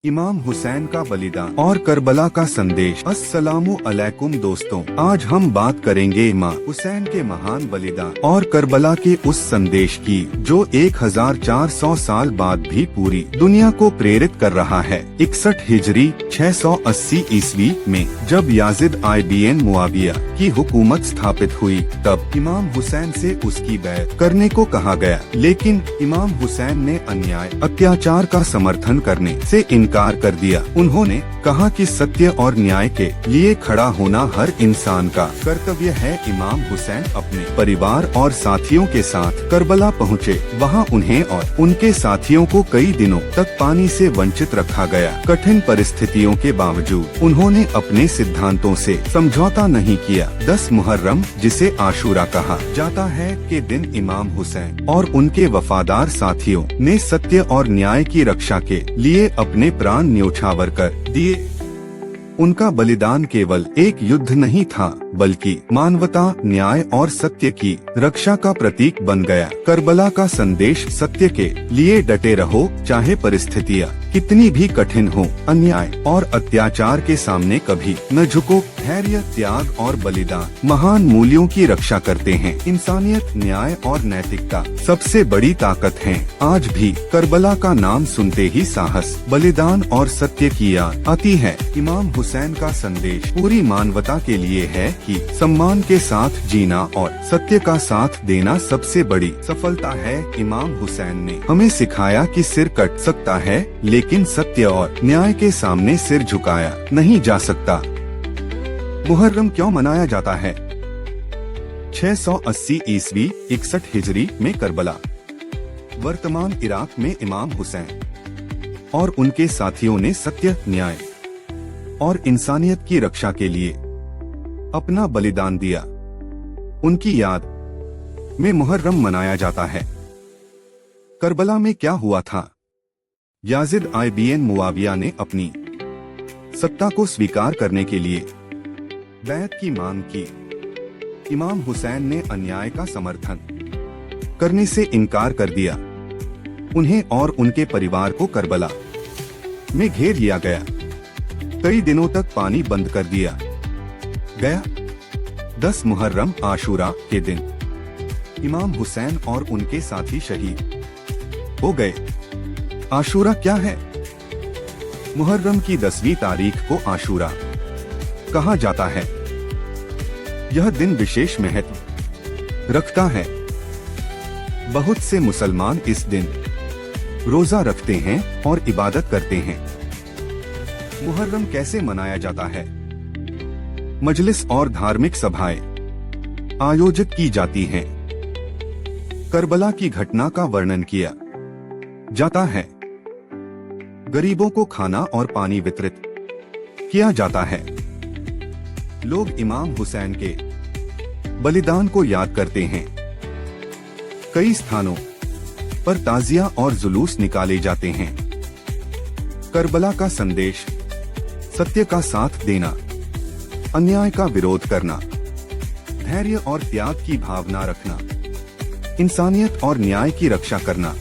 इमाम हुसैन का बलिदान और करबला का संदेश। अस्सलामु अलैकुम दोस्तों, आज हम बात करेंगे इमाम हुसैन के महान बलिदान और करबला के उस संदेश की जो 1400 साल बाद भी पूरी दुनिया को प्रेरित कर रहा है। 61 हिजरी 680 ईस्वी में जब याजिद IBN मुआविया की हुकूमत स्थापित हुई, तब इमाम हुसैन से उसकी बैत करने को कहा गया, लेकिन इमाम हुसैन ने अन्याय अत्याचार का समर्थन करने से इनकार कर दिया। उन्होंने कहा कि सत्य और न्याय के लिए खड़ा होना हर इंसान का कर्तव्य है। इमाम हुसैन अपने परिवार और साथियों के साथ करबला पहुँचे। वहाँ उन्हें और उनके साथियों को कई दिनों तक पानी से वंचित रखा गया। कठिन परिस्थितियों के बावजूद उन्होंने अपने सिद्धांतों से समझौता नहीं किया। 10 मुहर्रम, जिसे आशूरा कहा जाता है, के दिन इमाम हुसैन और उनके वफादार साथियों ने सत्य और न्याय की रक्षा के लिए अपने प्राण न्योछावर कर दिए। उनका बलिदान केवल एक युद्ध नहीं था, बल्कि मानवता, न्याय और सत्य की रक्षा का प्रतीक बन गया। करबला का संदेश सत्य के लिए डटे रहो, चाहे परिस्थितियाँ कितनी भी कठिन हो। अन्याय और अत्याचार के सामने कभी न झुको। धैर्य, त्याग और बलिदान महान मूल्यों की रक्षा करते हैं। इंसानियत, न्याय और नैतिकता सबसे बड़ी ताकत है। आज भी करबला का नाम सुनते ही साहस, बलिदान और सत्य की याद आती है। इमाम हुसैन का संदेश पूरी मानवता के लिए है कि सम्मान के साथ जीना और सत्य का साथ देना सबसे बड़ी सफलता है। इमाम हुसैन ने हमें सिखाया कि सिर कट सकता है, लेकिन सत्य और न्याय के सामने सिर झुकाया नहीं जा सकता। मुहर्रम क्यों मनाया जाता है? 680 ईस्वी 61 हिजरी में करबला, वर्तमान इराक में इमाम हुसैन और उनके साथियों ने सत्य, न्याय और इंसानियत की रक्षा के लिए अपना बलिदान दिया। उनकी याद में मुहर्रम मनाया जाता है। करबला में क्या हुआ था? याजिद IBN मुआविया ने अपनी सत्ता को स्वीकार करने के लिए बैत की मांग की। इमाम हुसैन ने अन्याय का समर्थन करने से इनकार कर दिया। उन्हें और उनके परिवार को करबला में घेर लिया गया। कई दिनों तक पानी बंद कर दिया गया। 10 मुहर्रम आशूरा के दिन इमाम हुसैन और उनके साथी शहीद हो गए। आशूरा क्या है? मुहर्रम की 10वीं तारीख को आशूरा कहा जाता है। यह दिन विशेष महत्व रखता है। बहुत से मुसलमान इस दिन रोजा रखते हैं और इबादत करते हैं। मुहर्रम कैसे मनाया जाता है? मजलिस और धार्मिक सभाएं आयोजित की जाती हैं। करबला की घटना का वर्णन किया जाता है। गरीबों को खाना और पानी वितरित किया जाता है। लोग इमाम हुसैन के बलिदान को याद करते हैं। कई स्थानों पर ताजिया और जुलूस निकाले जाते हैं। करबला का संदेश सत्य का साथ देना, अन्याय का विरोध करना, धैर्य और त्याग की भावना रखना, इंसानियत और न्याय की रक्षा करना